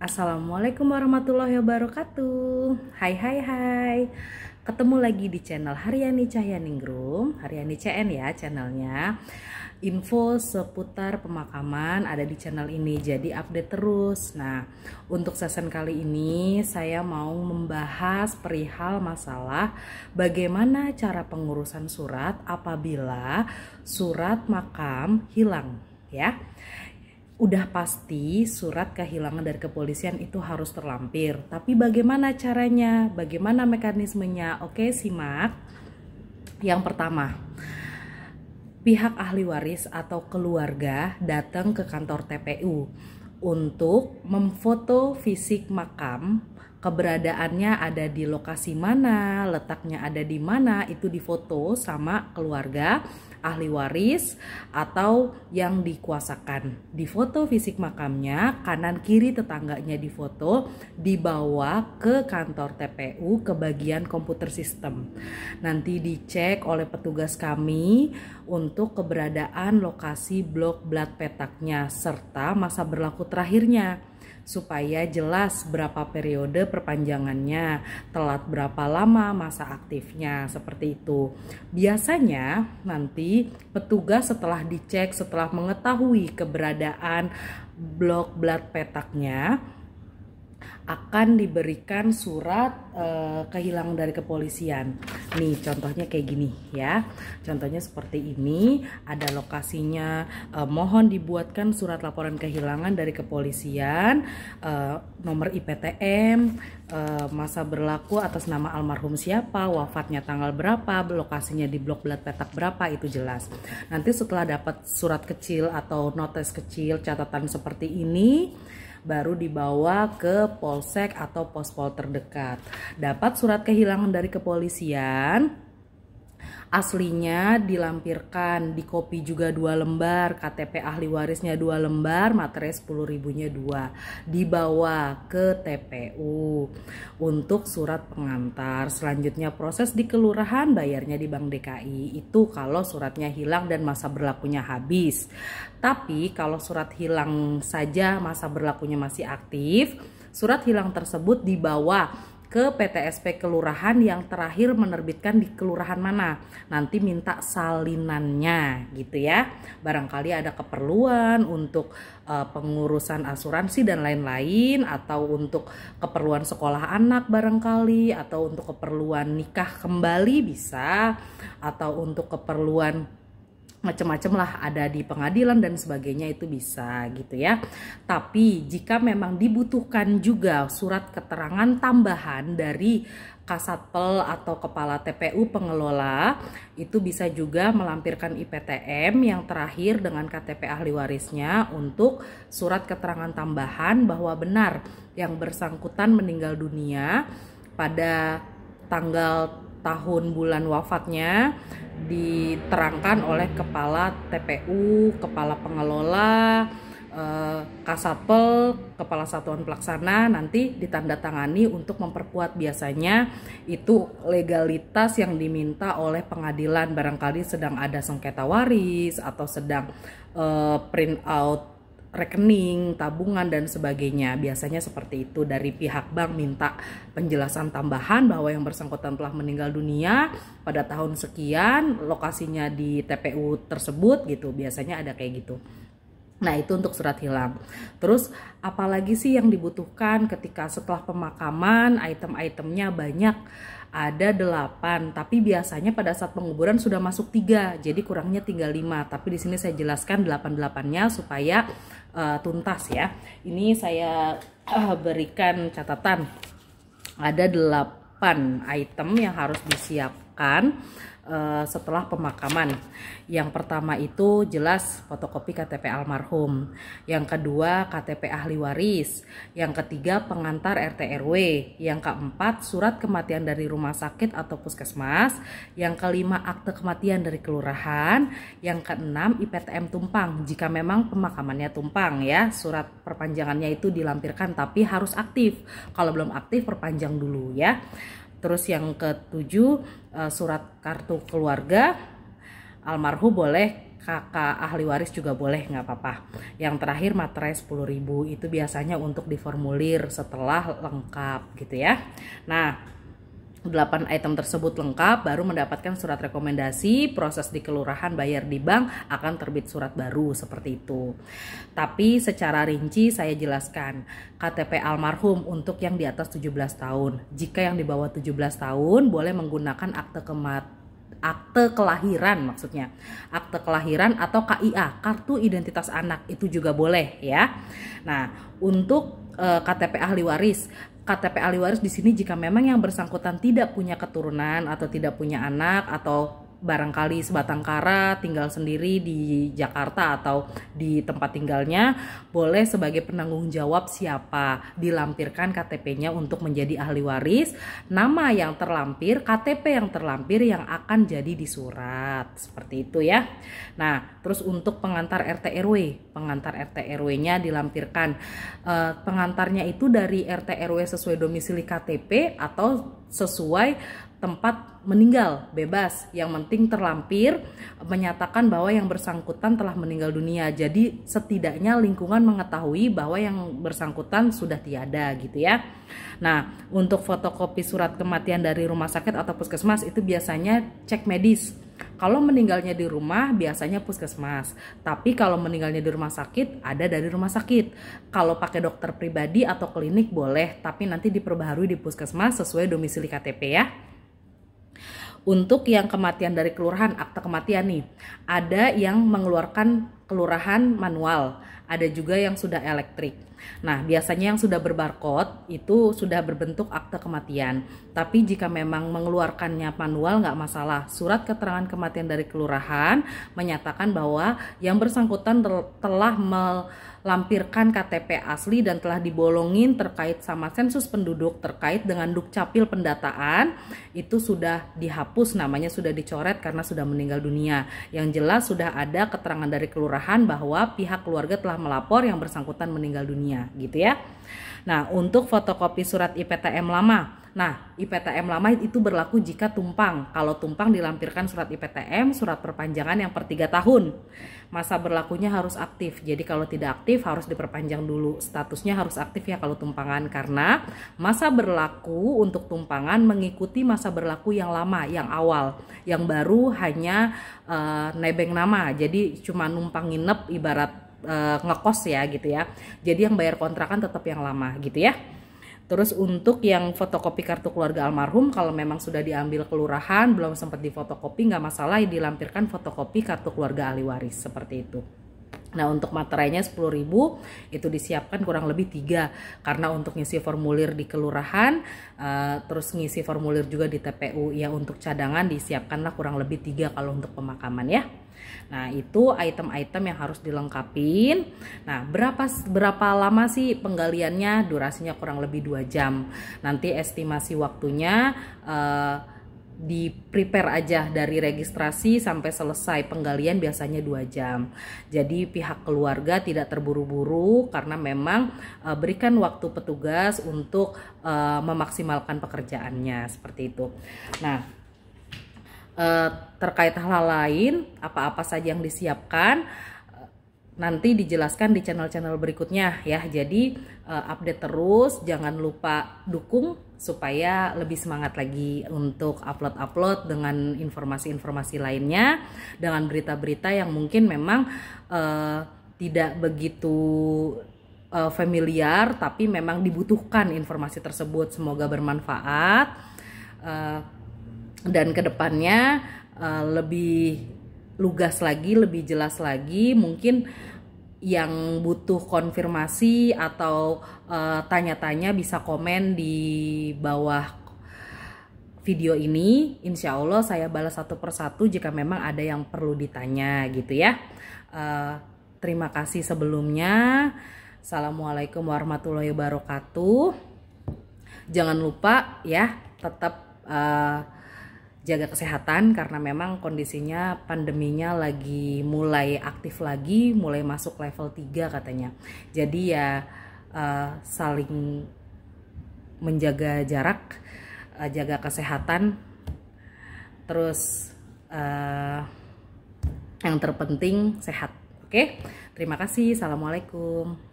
Assalamualaikum warahmatullahi wabarakatuh. Hai. Ketemu lagi di channel Haryani Cahyaningrum, Haryani CN ya channelnya. Info seputar pemakaman ada di channel ini, jadi update terus. Nah, untuk season kali ini saya mau membahas perihal masalah bagaimana cara pengurusan surat apabila surat makam hilang ya. Udah pasti surat kehilangan dari kepolisian itu harus terlampir. Tapi bagaimana caranya? Bagaimana mekanismenya? Oke, simak. Yang pertama, pihak ahli waris atau keluarga datang ke kantor TPU untuk memfoto fisik makam, keberadaannya ada di lokasi mana, letaknya ada di mana, itu difoto sama keluarga, ahli waris atau yang dikuasakan. Difoto fisik makamnya, kanan kiri tetangganya difoto, dibawa ke kantor TPU ke bagian komputer sistem. Nanti dicek oleh petugas kami untuk keberadaan lokasi blok plat petaknya serta masa berlaku terakhirnya, supaya jelas berapa periode perpanjangannya, telat berapa lama masa aktifnya, seperti itu. Biasanya nanti petugas setelah dicek, setelah mengetahui keberadaan blok plat petaknya, akan diberikan surat kehilangan dari kepolisian. Nih contohnya kayak gini ya. Contohnya seperti ini, ada lokasinya. Mohon dibuatkan surat laporan kehilangan dari kepolisian, nomor IPTM, masa berlaku atas nama almarhum siapa, wafatnya tanggal berapa, lokasinya di blok plat petak berapa, itu jelas. Nanti setelah dapat surat kecil atau notes kecil catatan seperti ini, baru dibawa ke polsek atau pospol terdekat. Dapat surat kehilangan dari kepolisian, aslinya dilampirkan, di kopi juga 2 lembar, KTP ahli warisnya 2 lembar, materai 10.000-nya 2, dibawa ke TPU untuk surat pengantar. Selanjutnya proses di kelurahan, bayarnya di Bank DKI. Itu kalau suratnya hilang dan masa berlakunya habis. Tapi kalau surat hilang saja masa berlakunya masih aktif, surat hilang tersebut dibawa ke PTSP kelurahan yang terakhir menerbitkan di kelurahan mana. Nanti minta salinannya gitu ya. Barangkali ada keperluan untuk pengurusan asuransi dan lain-lain, atau untuk keperluan sekolah anak barangkali, atau untuk keperluan nikah kembali bisa, atau untuk keperluan macam-macam lah, ada di pengadilan dan sebagainya, itu bisa gitu ya. Tapi jika memang dibutuhkan juga surat keterangan tambahan dari Kasatpel atau kepala TPU pengelola, itu bisa juga melampirkan IPTM yang terakhir dengan KTP ahli warisnya untuk surat keterangan tambahan bahwa benar yang bersangkutan meninggal dunia pada tanggal, tahun, bulan wafatnya diterangkan oleh kepala TPU, kepala pengelola, Kasatpel, kepala satuan pelaksana, nanti ditandatangani untuk memperkuat. Biasanya itu legalitas yang diminta oleh pengadilan, barangkali sedang ada sengketa waris atau sedang print out rekening, tabungan dan sebagainya. Biasanya seperti itu. Dari pihak bank minta penjelasan tambahan bahwa yang bersangkutan telah meninggal dunia pada tahun sekian, lokasinya di TPU tersebut gitu. Biasanya ada kayak gitu. Nah, itu untuk surat hilang. Terus apalagi sih yang dibutuhkan ketika setelah pemakaman? Item-itemnya banyak. Ada 8, tapi biasanya pada saat penguburan sudah masuk 3, jadi kurangnya tinggal 5. Tapi di sini saya jelaskan 8-8-nya supaya tuntas ya. Ini saya berikan catatan. Ada 8 item yang harus disiapkan setelah pemakaman. Yang pertama itu jelas fotokopi KTP almarhum. Yang kedua KTP ahli waris. Yang ketiga pengantar RT RW. Yang keempat surat kematian dari rumah sakit atau puskesmas. Yang kelima akte kematian dari kelurahan. Yang keenam IPTM tumpang jika memang pemakamannya tumpang ya. Surat perpanjangannya itu dilampirkan tapi harus aktif. Kalau belum aktif perpanjang dulu ya. Terus yang ketujuh surat kartu keluarga almarhum boleh kakak ahli waris juga boleh, nggak apa-apa. Yang terakhir materai 10.000, itu biasanya untuk diformulir setelah lengkap gitu ya. Nah, 8 item tersebut lengkap baru mendapatkan surat rekomendasi, proses di kelurahan, bayar di bank, akan terbit surat baru seperti itu. Tapi secara rinci saya jelaskan, KTP almarhum untuk yang di atas 17 tahun. Jika yang di bawah 17 tahun boleh menggunakan akte kelahiran, maksudnya akte kelahiran atau KIA, kartu identitas anak, itu juga boleh ya. Nah, untuk KTP ahli waris, KTP ahli waris di sini jika memang yang bersangkutan tidak punya keturunan atau tidak punya anak, atau barangkali sebatang kara tinggal sendiri di Jakarta atau di tempat tinggalnya, boleh sebagai penanggung jawab siapa dilampirkan KTP-nya untuk menjadi ahli waris, nama yang terlampir, KTP yang terlampir yang akan jadi di surat, seperti itu ya. Nah, terus untuk pengantar RT RW, pengantar RT RW-nya dilampirkan, pengantarnya itu dari RT RW sesuai domisili KTP atau sesuai tempat meninggal, bebas, yang penting terlampir menyatakan bahwa yang bersangkutan telah meninggal dunia. Jadi setidaknya lingkungan mengetahui bahwa yang bersangkutan sudah tiada gitu ya. Nah, untuk fotokopi surat kematian dari rumah sakit atau puskesmas itu biasanya cek medis. Kalau meninggalnya di rumah biasanya puskesmas, tapi kalau meninggalnya di rumah sakit ada dari rumah sakit. Kalau pakai dokter pribadi atau klinik boleh, tapi nanti diperbaharui di puskesmas sesuai domisili KTP ya. Untuk yang kematian dari kelurahan, akte kematian nih, ada yang mengeluarkan kelurahan manual, ada juga yang sudah elektrik. Nah, biasanya yang sudah berbarcode itu sudah berbentuk akte kematian. Tapi jika memang mengeluarkannya manual nggak masalah. Surat keterangan kematian dari kelurahan menyatakan bahwa yang bersangkutan telah melampirkan KTP asli dan telah dibolongin terkait sama sensus penduduk, terkait dengan Dukcapil pendataan, itu sudah dihapus, namanya sudah dicoret karena sudah meninggal dunia. Yang jelas sudah ada keterangan dari kelurahan bahwa pihak keluarga telah melapor yang bersangkutan meninggal dunia gitu ya. Nah, untuk fotokopi surat IPTM lama. Nah, IPTM lama itu berlaku jika tumpang. Kalau tumpang dilampirkan surat IPTM, surat perpanjangan yang per 3 tahun. Masa berlakunya harus aktif. Jadi kalau tidak aktif harus diperpanjang dulu. Statusnya harus aktif ya kalau tumpangan, karena masa berlaku untuk tumpangan mengikuti masa berlaku yang lama, yang awal. Yang baru hanya nebeng nama. Jadi cuma numpang nginep, ibarat ngekos ya gitu ya. Jadi yang bayar kontrakan tetap yang lama gitu ya. Terus untuk yang fotokopi kartu keluarga almarhum, kalau memang sudah diambil kelurahan belum sempat difotokopi nggak masalah, dilampirkan fotokopi kartu keluarga ahli waris seperti itu. Nah, untuk materainya 10.000 itu disiapkan kurang lebih 3, karena untuk ngisi formulir di kelurahan, terus ngisi formulir juga di TPU ya. Untuk cadangan disiapkanlah kurang lebih 3 kalau untuk pemakaman ya. Nah, itu item-item yang harus dilengkapin. Nah, berapa lama sih penggaliannya? Durasinya kurang lebih 2 jam. Nanti estimasi waktunya di prepare aja dari registrasi sampai selesai penggalian biasanya 2 jam. Jadi pihak keluarga tidak terburu-buru karena memang berikan waktu petugas untuk memaksimalkan pekerjaannya seperti itu. Nah, terkait hal-hal lain, apa-apa saja yang disiapkan nanti dijelaskan di channel-channel berikutnya ya. Jadi update terus, jangan lupa dukung supaya lebih semangat lagi untuk upload-upload dengan informasi-informasi lainnya, dengan berita-berita yang mungkin memang tidak begitu familiar, tapi memang dibutuhkan informasi tersebut. Semoga bermanfaat dan kedepannya lebih lugas lagi, lebih jelas lagi. Mungkin yang butuh konfirmasi atau tanya-tanya bisa komen di bawah video ini. Insya Allah saya balas satu persatu jika memang ada yang perlu ditanya gitu ya. Terima kasih sebelumnya. Assalamualaikum warahmatullahi wabarakatuh. Jangan lupa ya, tetap jaga kesehatan karena memang kondisinya pandeminya lagi mulai aktif lagi, mulai masuk level 3 katanya. Jadi ya saling menjaga jarak, jaga kesehatan, terus Yang terpenting sehat. Oke, terima kasih. Assalamualaikum.